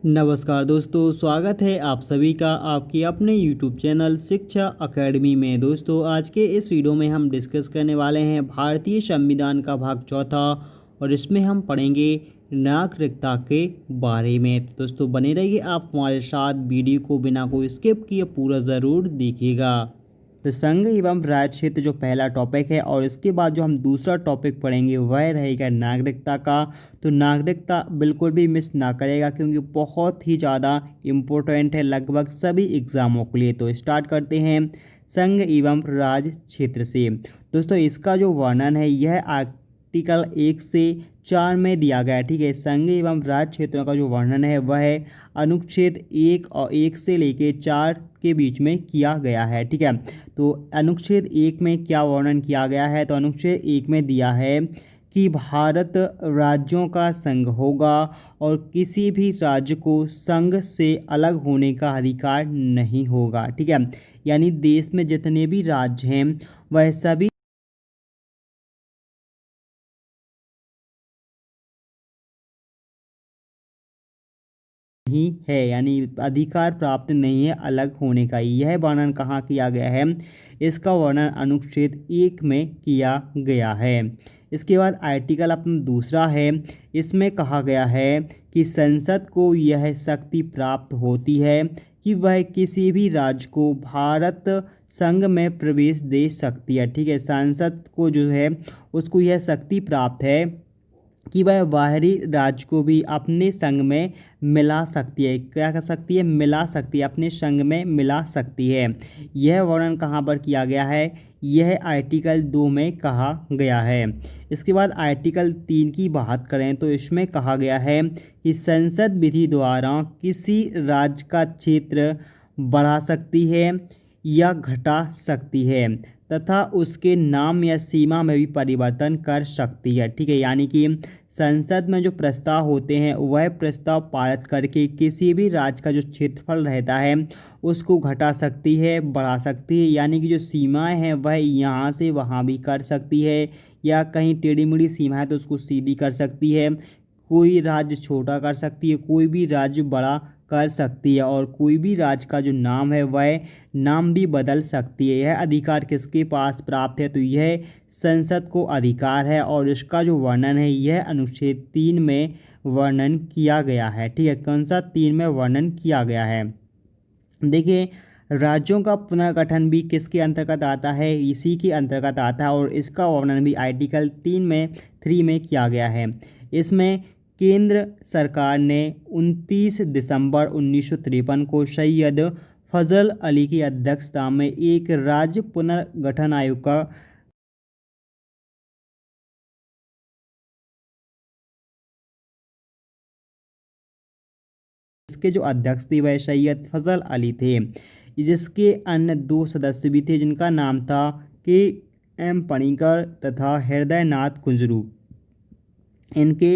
नमस्कार दोस्तों, स्वागत है आप सभी का आपके अपने YouTube चैनल शिक्षा अकेडमी में। दोस्तों, आज के इस वीडियो में हम डिस्कस करने वाले हैं भारतीय संविधान का भाग चौथा और इसमें हम पढ़ेंगे नागरिकता के बारे में। तो दोस्तों, बने रहिए आप हमारे साथ, वीडियो को बिना कोई स्किप किए पूरा ज़रूर देखिएगा। तो संघ एवं राज्य क्षेत्र जो पहला टॉपिक है और इसके बाद जो हम दूसरा टॉपिक पढ़ेंगे वह रहेगा नागरिकता का। तो नागरिकता बिल्कुल भी मिस ना करेगा क्योंकि बहुत ही ज़्यादा इम्पोर्टेंट है लगभग सभी एग्ज़ामों के लिए। तो स्टार्ट करते हैं संघ एवं राज्य क्षेत्र से। दोस्तों, इसका जो वर्णन है यह आर्टिकल 1 से 4 में दिया गया है। ठीक है, संघ एवं राज्य क्षेत्रों का जो वर्णन है वह है अनुच्छेद 1 से लेके 4 के बीच में किया गया है। ठीक है, तो अनुच्छेद 1 में क्या वर्णन किया गया है? तो अनुच्छेद 1 में दिया है कि भारत राज्यों का संघ होगा और किसी भी राज्य को संघ से अलग होने का अधिकार नहीं होगा। ठीक है, यानी देश में जितने भी राज्य हैं वह सभी ही है, यानी अधिकार प्राप्त नहीं है अलग होने का। यह वर्णन कहाँ किया गया है? इसका वर्णन अनुच्छेद 1 में किया गया है। इसके बाद आर्टिकल अपना दूसरा है, इसमें कहा गया है कि संसद को यह शक्ति प्राप्त होती है कि वह किसी भी राज्य को भारत संघ में प्रवेश दे सकती है। ठीक है, संसद को जो है उसको यह शक्ति प्राप्त है कि वह बाहरी राज्य को भी अपने संघ में मिला सकती है। क्या कर सकती है? मिला सकती है, अपने संघ में मिला सकती है। यह वर्णन कहाँ पर किया गया है? यह आर्टिकल 2 में कहा गया है। इसके बाद आर्टिकल 3 की बात करें तो इसमें कहा गया है कि संसद विधि द्वारा किसी राज्य का क्षेत्र बढ़ा सकती है या घटा सकती है तथा उसके नाम या सीमा में भी परिवर्तन कर सकती है। ठीक है, यानी कि संसद में जो प्रस्ताव होते हैं वह प्रस्ताव पारित करके किसी भी राज्य का जो क्षेत्रफल रहता है उसको घटा सकती है, बढ़ा सकती है, यानी कि जो सीमाएं हैं वह यहाँ से वहाँ भी कर सकती है या कहीं टेढ़ी मेढ़ी सीमा है तो उसको सीधी कर सकती है। कोई राज्य छोटा कर सकती है, कोई भी राज्य बड़ा कर सकती है और कोई भी राज्य का जो नाम है वह नाम भी बदल सकती है। यह अधिकार किसके पास प्राप्त है? तो यह संसद को अधिकार है और इसका जो वर्णन है यह अनुच्छेद 3 में वर्णन किया गया है। ठीक है, कौन सा 3 में वर्णन किया गया है? देखिए, राज्यों का पुनर्गठन भी किसके अंतर्गत आता है? इसी के अंतर्गत आता है और इसका वर्णन भी आर्टिकल 3 में किया गया है। इसमें केंद्र सरकार ने 29 दिसंबर 1953 को सैयद फजल अली की अध्यक्षता में एक राज्य पुनर्गठन आयोग का इसके जो अध्यक्ष थे वह सैयद फजल अली थे, जिसके अन्य 2 सदस्य भी थे जिनका नाम था के.एम. पणिकर तथा हृदय नाथ कुंजरू। इनके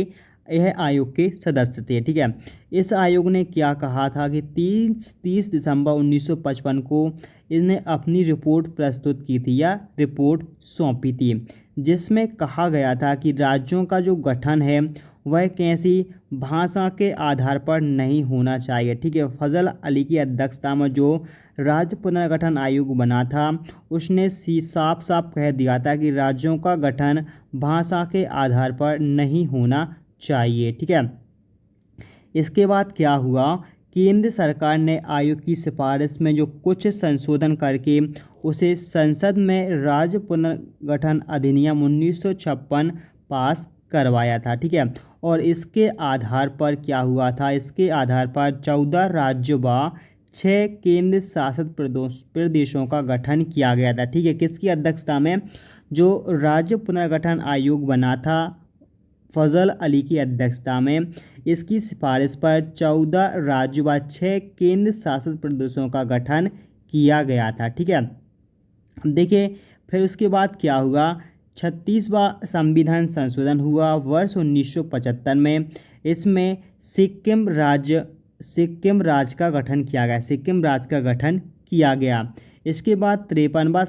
यह आयोग के सदस्य थे। ठीक है, इस आयोग ने क्या कहा था कि 30 दिसंबर 1955 को इसने अपनी रिपोर्ट प्रस्तुत की थी या रिपोर्ट सौंपी थी, जिसमें कहा गया था कि राज्यों का जो गठन है वह कैसी भाषा के आधार पर नहीं होना चाहिए। ठीक है, फजल अली की अध्यक्षता में जो राज्य पुनर्गठन आयोग बना था उसने साफ साफ कह दिया था कि राज्यों का गठन भाषा के आधार पर नहीं होना चाहिए। ठीक है, इसके बाद क्या हुआ? केंद्र सरकार ने आयोग की सिफारिश में जो कुछ संशोधन करके उसे संसद में राज्य पुनर्गठन अधिनियम 1956 पास करवाया था। ठीक है, और इसके आधार पर क्या हुआ था? इसके आधार पर 14 राज्य व 6 केंद्र शासित प्रदेशों का गठन किया गया था। ठीक है, किसकी अध्यक्षता में? जो राज्य पुनर्गठन आयोग बना था फजल अली की अध्यक्षता में, इसकी सिफारिश पर 14 राज्य व 6 केंद्र शासित प्रदेशों का गठन किया गया था। ठीक है, देखिए फिर उसके बाद क्या हुआ? 36वां संविधान संशोधन हुआ वर्ष 1975 में। इसमें सिक्किम राज्य का गठन किया गया, सिक्किम राज्य का गठन किया गया। इसके बाद 53वां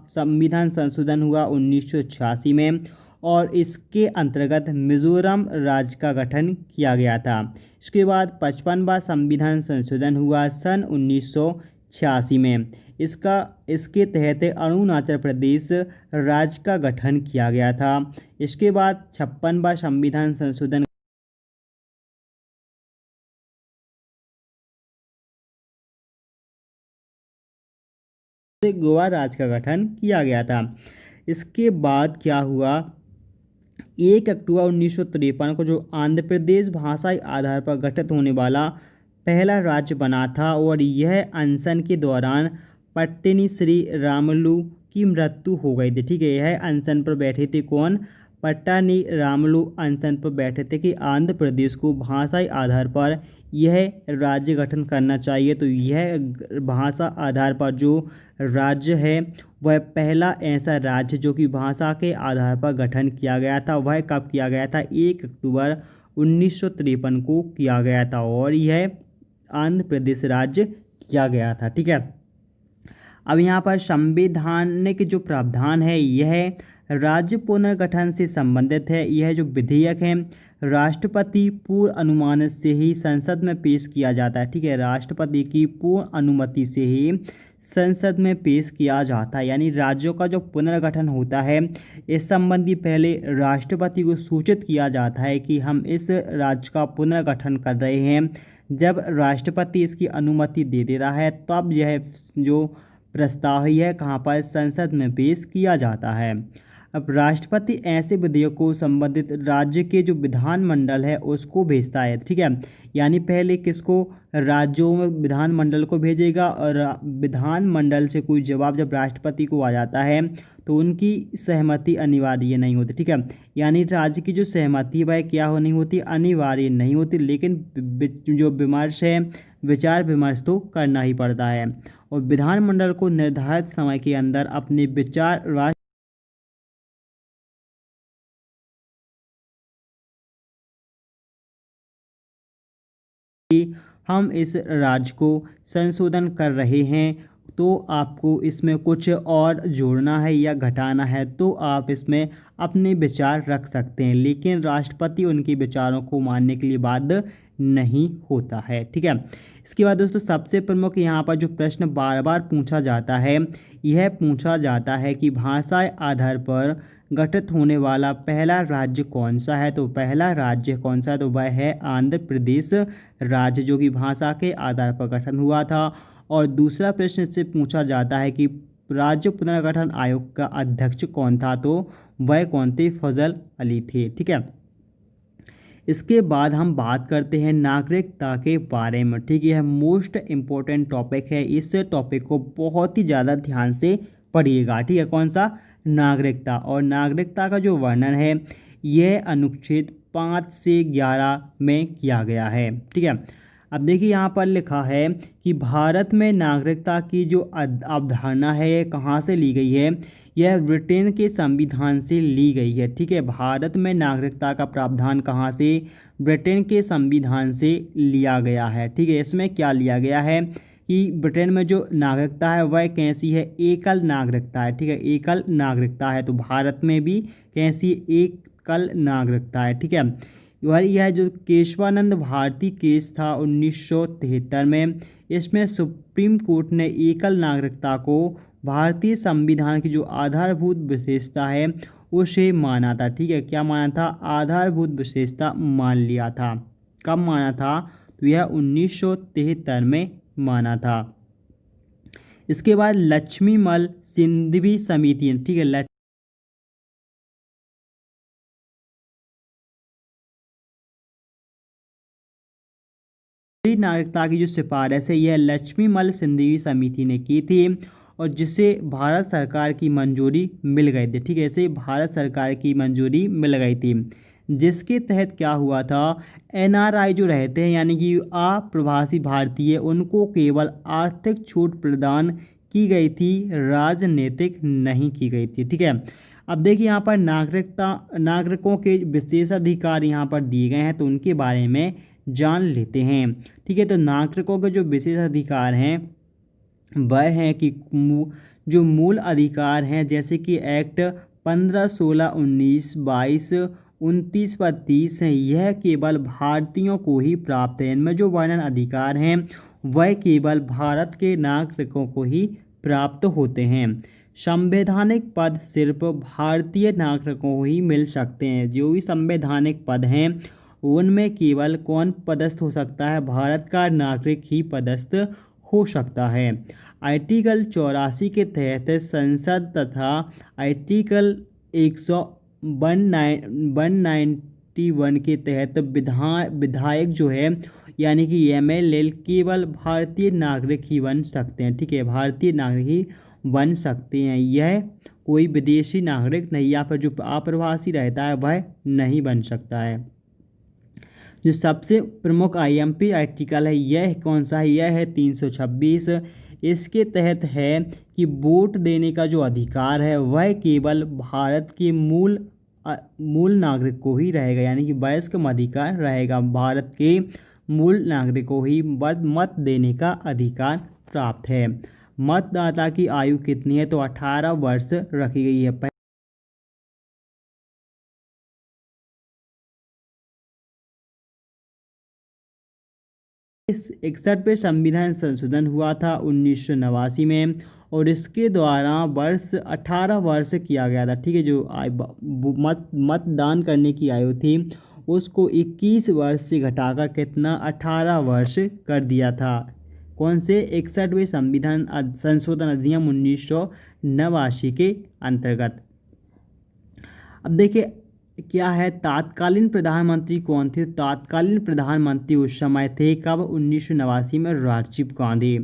संविधान संशोधन हुआ 1986 में और इसके अंतर्गत मिजोरम राज्य का गठन किया गया था। इसके बाद 55वां संविधान संशोधन हुआ सन 1986 में। इसके तहत अरुणाचल प्रदेश राज्य का गठन किया गया था। इसके बाद 56वां संविधान संशोधन से गोवा राज्य का गठन किया गया था। इसके बाद क्या हुआ, 1 अक्टूबर 1953 को जो आंध्र प्रदेश भाषाई आधार पर गठित होने वाला पहला राज्य बना था, और यह अनशन के दौरान पट्टिनी श्री रामुलु की मृत्यु हो गई थी। ठीक है, यह अनशन पर बैठे थे कौन, पट्टानी रामुलु अनशन पर बैठे थे कि आंध्र प्रदेश को भाषाई आधार पर यह राज्य गठन करना चाहिए। तो यह भाषा आधार पर जो राज्य है वह पहला ऐसा राज्य जो कि भाषा के आधार पर गठन किया गया था, वह कब किया गया था, 1 अक्टूबर 1953 को किया गया था, और यह आंध्र प्रदेश राज्य किया गया था। ठीक है, अब यहाँ पर संवैधानिक जो प्रावधान है यह राज्य पुनर्गठन से संबंधित है। यह जो विधेयक है राष्ट्रपति पूर्व अनुमान से ही संसद में पेश किया जाता है। ठीक है, राष्ट्रपति की पूर्ण अनुमति से ही संसद में पेश किया जाता है। यानी राज्यों का जो पुनर्गठन होता है इस संबंधी पहले राष्ट्रपति को सूचित किया जाता है कि हम इस राज्य का पुनर्गठन कर रहे हैं। जब राष्ट्रपति इसकी अनुमति दे देता है तब यह जो प्रस्ताव है कहाँ पर, संसद में पेश किया जाता है। अब राष्ट्रपति ऐसे विधेयक को संबंधित राज्य के जो विधानमंडल है उसको भेजता है। ठीक है, यानी पहले किसको, राज्यों में विधानमंडल को भेजेगा, और विधानमंडल से कोई जवाब जब राष्ट्रपति को आ जाता है तो उनकी सहमति अनिवार्य नहीं होती। ठीक है, यानी राज्य की जो सहमति है वह क्या नहीं होती, अनिवार्य नहीं होती, लेकिन जो विमर्श है, विचार विमर्श तो करना ही पड़ता है। और विधानमंडल को निर्धारित समय के अंदर अपने विचार हम इस राज्य को संशोधन कर रहे हैं, तो आपको इसमें कुछ और जोड़ना है या घटाना है तो आप इसमें अपने विचार रख सकते हैं, लेकिन राष्ट्रपति उनके विचारों को मानने के लिए बाध्य नहीं होता है। ठीक है, इसके बाद दोस्तों सबसे प्रमुख यहाँ पर जो प्रश्न बार बार पूछा जाता है, यह पूछा जाता है कि भाषा आधार पर गठित होने वाला पहला राज्य कौन सा है। तो पहला राज्य कौन सा है, तो वह है आंध्र प्रदेश राज्य, जो कि भाषा के आधार पर गठन हुआ था। और दूसरा प्रश्न इससे पूछा जाता है कि राज्य पुनर्गठन आयोग का अध्यक्ष कौन था, तो वह कौन थे, फजल अली थे। ठीक है, इसके बाद हम बात करते हैं नागरिकता के बारे में। ठीक है, यह मोस्ट इम्पोर्टेंट टॉपिक है, इस टॉपिक को बहुत ही ज़्यादा ध्यान से पढ़िएगा। ठीक है, कौन सा, नागरिकता। और नागरिकता का जो वर्णन है यह अनुच्छेद 5 से 11 में किया गया है। ठीक है, अब देखिए यहाँ पर लिखा है कि भारत में नागरिकता की जो अवधारणा है यह कहाँ से ली गई है, यह ब्रिटेन के संविधान से ली गई है। ठीक है, भारत में नागरिकता का प्रावधान कहाँ से, ब्रिटेन के संविधान से लिया गया है। ठीक है, इसमें क्या लिया गया है कि ब्रिटेन में जो नागरिकता है वह कैसी है, एकल नागरिकता है। ठीक है, एकल नागरिकता है, तो भारत में भी कैसी, एकल नागरिकता है। ठीक है, यह जो केशवानंद भारती केस था 1973 में, इसमें सुप्रीम कोर्ट ने एकल नागरिकता को भारतीय संविधान की जो आधारभूत विशेषता है उसे माना था। ठीक है, क्या माना था, आधारभूत विशेषता मान लिया था। कब माना था, तो यह 1973 में माना था। इसके बाद लक्ष्मीमल सिंघवी समिति, ठीक है, नागरिकता की जो सिफारिश है यह लक्ष्मीमल सिंघवी समिति ने की थी, और जिसे भारत सरकार की मंजूरी मिल गई थी। ठीक है, इसे भारत सरकार की मंजूरी मिल गई थी, जिसके तहत क्या हुआ था, एनआरआई जो रहते हैं यानी कि अप्रवासी भारतीय, उनको केवल आर्थिक छूट प्रदान की गई थी, राजनीतिक नहीं की गई थी। ठीक है, अब देखिए यहाँ पर नागरिकों के विशेषाधिकार यहाँ पर दिए गए हैं, तो उनके बारे में जान लेते हैं। ठीक है, तो नागरिकों के जो विशेषाधिकार हैं वह हैं कि जो मूल अधिकार हैं जैसे कि एक्ट 15, 16, 19, 22, 29 व 30 हैं, यह केवल भारतीयों को ही प्राप्त है। इनमें जो वर्णन अधिकार हैं वह केवल भारत के नागरिकों को ही प्राप्त होते हैं। संवैधानिक पद सिर्फ भारतीय नागरिकों को ही मिल सकते हैं। जो भी संवैधानिक पद हैं उनमें केवल कौन पदस्थ हो सकता है? भारत का नागरिक ही पदस्थ हो सकता है। आर्टिकल 84 के तहत संसद तथा आर्टिकल 191 के तहत विधायक जो है यानी कि एमएलए केवल भारतीय नागरिक ही बन सकते हैं। ठीक है, भारतीय नागरिक ही बन सकते हैं। यह कोई विदेशी नागरिक नहीं या फिर जो अप्रवासी रहता है वह नहीं बन सकता है। जो सबसे प्रमुख आईएमपी आर्टिकल है यह कौन सा है? यह है 326। इसके तहत है कि वोट देने का जो अधिकार है वह केवल भारत के मूल नागरिक को ही रहेगा, यानी कि वयस्क अधिकार रहेगा। भारत के मूल नागरिक को ही मत देने का अधिकार प्राप्त है। मतदाता की आयु कितनी है? तो 18 वर्ष रखी गई है। 61वें संविधान संशोधन हुआ था 1989 में और इसके द्वारा वर्ष 18 वर्ष किया गया था। ठीक है, जो मतदान करने की आयु थी उसको 21 वर्ष से घटाकर कितना 18 वर्ष कर दिया था। कौन से? 61वें संविधान संशोधन अधिनियम 1989 के अंतर्गत। अब देखिए क्या है, तात्कालीन प्रधानमंत्री कौन थे? तात्कालीन प्रधानमंत्री उस समय थे कब? 1989 में राजीव गांधी।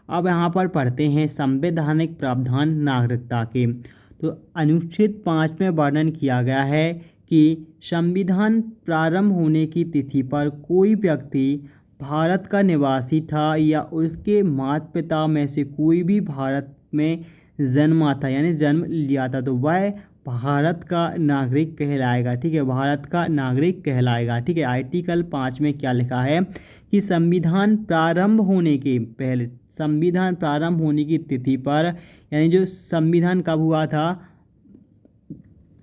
अब यहाँ पर पढ़ते हैं संवैधानिक प्रावधान नागरिकता के। तो अनुच्छेद 5 में वर्णन किया गया है कि संविधान प्रारंभ होने की तिथि पर कोई व्यक्ति भारत का निवासी था या उसके माता पिता में से कोई भी भारत में जन्मा था यानी जन्म लिया था तो वह भारत का नागरिक कहलाएगा। ठीक है, भारत का नागरिक कहलाएगा। ठीक है, आर्टिकल 5 में क्या लिखा है कि संविधान प्रारंभ होने के पहले, संविधान प्रारंभ होने की तिथि पर, यानी जो संविधान कब हुआ था,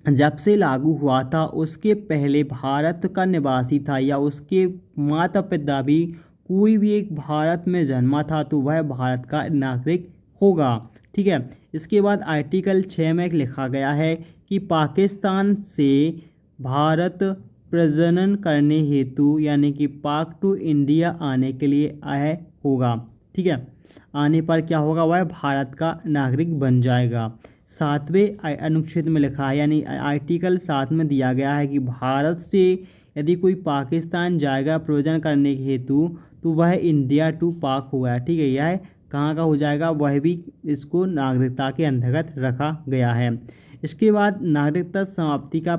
जब से लागू हुआ था उसके पहले भारत का निवासी था या उसके माता पिता भी कोई भी एक भारत में जन्मा था तो वह भारत का नागरिक होगा। ठीक है, इसके बाद आर्टिकल 6 में लिखा गया है कि पाकिस्तान से भारत प्रजनन करने हेतु यानी कि पाक टू इंडिया आने के लिए आए होगा। ठीक है, आने पर क्या होगा? वह भारत का नागरिक बन जाएगा। 7वें अनुच्छेद में लिखा है यानी आर्टिकल 7 में दिया गया है कि भारत से यदि कोई पाकिस्तान जाएगा प्रयोजन करने के हेतु तो वह इंडिया टू पाक होगा। ठीक है, यह कहाँ का हो जाएगा? वह भी इसको नागरिकता के अंतर्गत रखा गया है। इसके बाद नागरिकता समाप्ति का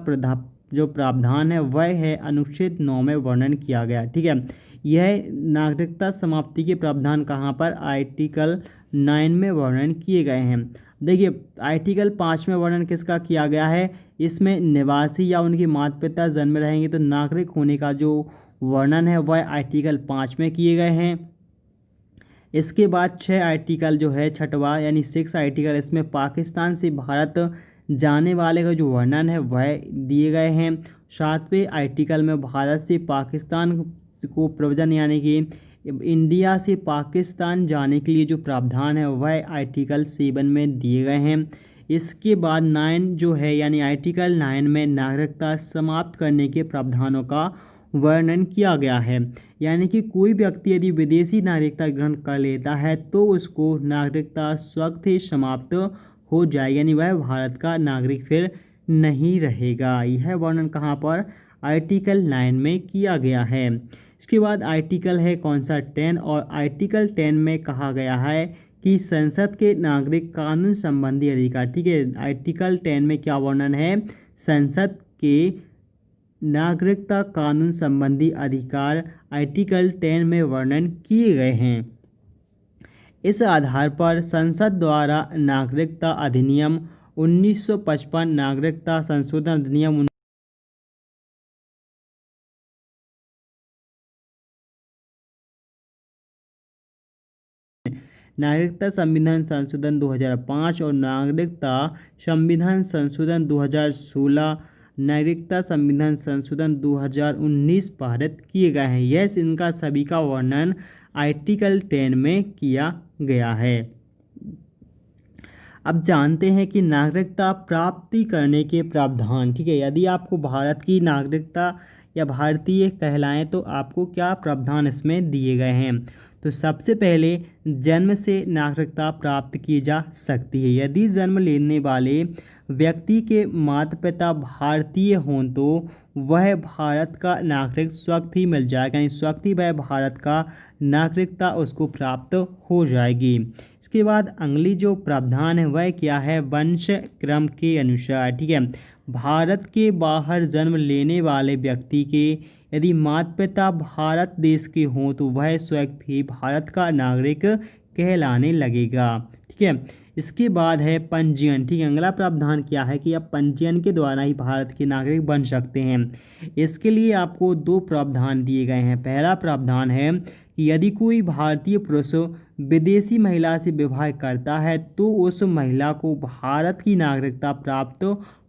जो प्रावधान है वह है अनुच्छेद 9 में वर्णन किया गया। ठीक है, यह नागरिकता समाप्ति के प्रावधान कहाँ पर? आर्टिकल 9 में वर्णन किए गए हैं। देखिए आर्टिकल 5 में वर्णन किसका किया गया है? इसमें निवासी या उनके माता पिता जन्म रहेंगे तो नागरिक होने का जो वर्णन है वह आर्टिकल 5 में किए गए हैं। इसके बाद 6 आर्टिकल जो है छठवा यानी 6 आर्टिकल, इसमें पाकिस्तान से भारत जाने वाले का जो वर्णन है वह दिए गए हैं। 7वें आर्टिकल में भारत से पाकिस्तान को प्रव्रजन यानी कि इंडिया से पाकिस्तान जाने के लिए जो प्रावधान है वह आर्टिकल 7 में दिए गए हैं। इसके बाद 9 जो है यानी आर्टिकल 9 में नागरिकता समाप्त करने के प्रावधानों का वर्णन किया गया है, यानी कि कोई व्यक्ति यदि विदेशी नागरिकता ग्रहण कर लेता है तो उसको नागरिकता स्वतः ही समाप्त हो जाए, यानी वह भारत का नागरिक फिर नहीं रहेगा। यह वर्णन कहाँ पर? आर्टिकल 9 में किया गया है। इसके बाद आर्टिकल है कौन सा? 10, और आर्टिकल 10 में कहा गया है कि संसद के नागरिक कानून संबंधी अधिकार। ठीक है, आर्टिकल 10 में क्या वर्णन है? संसद के नागरिकता कानून संबंधी अधिकार आर्टिकल 10 में वर्णन किए गए हैं। इस आधार पर संसद द्वारा नागरिकता अधिनियम 1955, नागरिकता संशोधन अधिनियम नागरिकता संविधान संशोधन 2005 और नागरिकता संविधान संशोधन 2016, नागरिकता संविधान संशोधन 2019 पारित किए गए हैं। यह इनका सभी का वर्णन आर्टिकल 10 में किया गया है। अब जानते हैं कि नागरिकता प्राप्ति करने के प्रावधान। ठीक है, यदि आपको भारत की नागरिकता या भारतीय कहलाएं तो आपको क्या प्रावधान इसमें दिए गए हैं। तो सबसे पहले जन्म से नागरिकता प्राप्त की जा सकती है। यदि जन्म लेने वाले व्यक्ति के माता पिता भारतीय हों तो वह भारत का नागरिक स्वतः ही मिल जाएगा, यानी स्वतः ही वह भारत का नागरिकता उसको प्राप्त हो जाएगी। इसके बाद अगली जो प्रावधान है वह क्या है, वंश क्रम के अनुसार। ठीक है, भारत के बाहर जन्म लेने वाले व्यक्ति के यदि माता पिता भारत देश के हों तो वह स्वयं ही भारत का नागरिक कहलाने लगेगा। ठीक है, इसके बाद है पंजीयन। ठीक है, अगला प्रावधान क्या है कि आप पंजीयन के द्वारा ही भारत के नागरिक बन सकते हैं। इसके लिए आपको दो प्रावधान दिए गए हैं। पहला प्रावधान है कि यदि कोई भारतीय पुरुष विदेशी महिला से विवाह करता है तो उस महिला को भारत की नागरिकता प्राप्त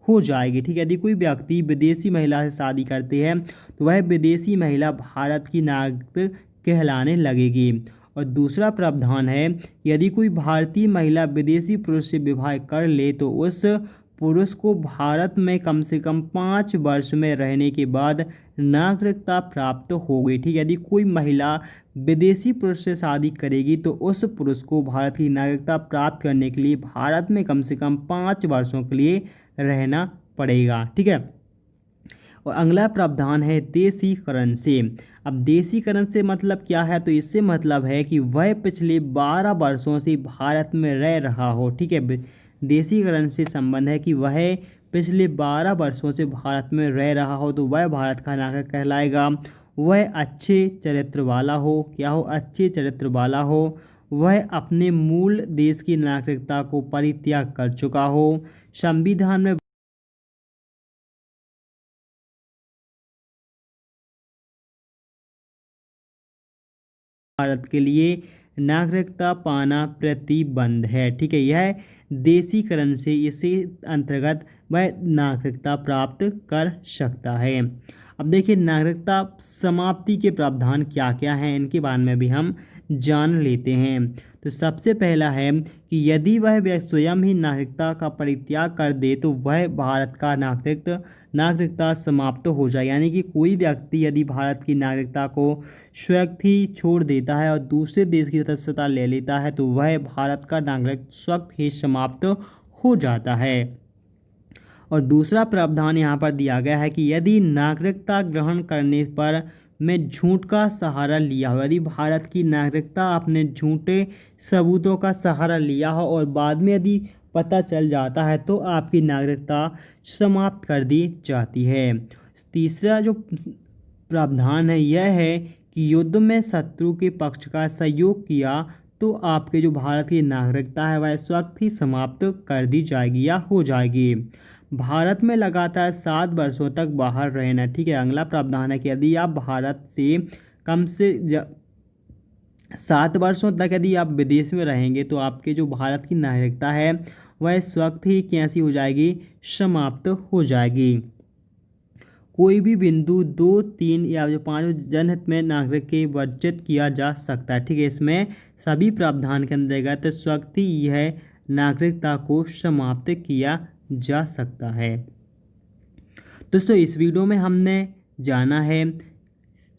हो जाएगी। ठीक है, यदि कोई व्यक्ति विदेशी महिला से शादी करते हैं तो वह विदेशी महिला भारत की नागरिक कहलाने लगेगी। और दूसरा प्रावधान है, यदि कोई भारतीय महिला विदेशी पुरुष से विवाह कर ले तो उस पुरुष को भारत में कम से कम 5 वर्ष में रहने के बाद नागरिकता प्राप्त होगी। ठीक है, यदि कोई महिला विदेशी पुरुष से शादी करेगी तो उस पुरुष को भारत की नागरिकता प्राप्त करने के लिए भारत में कम से कम 5 वर्षों के लिए रहना पड़ेगा। ठीक है, और अगला प्रावधान है देशीकरण से। अब देशीकरण से मतलब क्या है, तो इससे मतलब है कि वह पिछले 12 वर्षों से भारत में रह रहा हो। ठीक है, देशीकरण से संबंध है कि वह पिछले 12 वर्षों से भारत में रह रहा हो तो वह भारत का नागरिक कहलाएगा। वह अच्छे चरित्र वाला हो, क्या हो, अच्छे चरित्र वाला हो। वह अपने मूल देश की नागरिकता को परित्याग कर चुका हो। संविधान में भारत के लिए नागरिकता पाना प्रतिबंध है। ठीक है, यह देशीकरण से इसी अंतर्गत वह नागरिकता प्राप्त कर सकता है। अब देखिए नागरिकता समाप्ति के प्रावधान क्या क्या हैं, इनके बारे में भी हम जान लेते हैं। तो सबसे पहला है कि यदि वह व्यक्ति स्वयं ही नागरिकता का परित्याग कर दे तो वह भारत का नागरिकता समाप्त हो जाए। यानी कि कोई व्यक्ति यदि भारत की नागरिकता को स्वयं ही छोड़ देता है और दूसरे देश की सदस्यता ले लेता है तो वह भारत का नागरिक स्वयं ही समाप्त हो जाता है। और दूसरा प्रावधान यहाँ पर दिया गया है कि यदि नागरिकता ग्रहण करने पर में झूठ का सहारा लिया हो, यदि भारत की नागरिकता आपने झूठे सबूतों का सहारा लिया हो और बाद में यदि पता चल जाता है तो आपकी नागरिकता समाप्त कर दी जाती है। तीसरा जो प्रावधान है यह है कि युद्ध में शत्रु के पक्ष का सहयोग किया तो आपके जो भारत की नागरिकता है वह स्वतः ही समाप्त कर दी जाएगी या हो जाएगी। भारत में लगातार 7 वर्षों तक बाहर रहना। ठीक है, अगला प्रावधान है कि यदि आप भारत से कम से 7 वर्षों तक यदि आप विदेश में रहेंगे तो आपके जो भारत की नागरिकता है वह स्वतः ही कैसी हो जाएगी, समाप्त हो जाएगी। कोई भी बिंदु 2, 3 या जो 5 जनहित में नागरिक के वर्जित किया जा सकता है। ठीक है, इसमें सभी प्रावधान के अंतर्गत स्वतः ही यह नागरिकता को समाप्त किया जा सकता है। दोस्तों इस वीडियो में हमने जाना है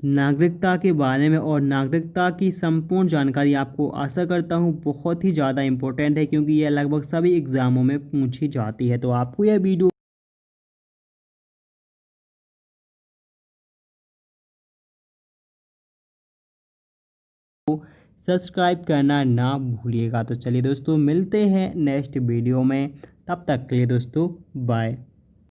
नागरिकता के बारे में और नागरिकता की संपूर्ण जानकारी आपको आशा करता हूँ बहुत ही ज़्यादा इम्पोर्टेंट है क्योंकि यह लगभग सभी एग्ज़ामों में पूछी जाती है। तो आपको यह वीडियो सब्सक्राइब करना ना भूलिएगा। तो चलिए दोस्तों मिलते हैं नेक्स्ट वीडियो में, तब तक के लिए दोस्तों बाय।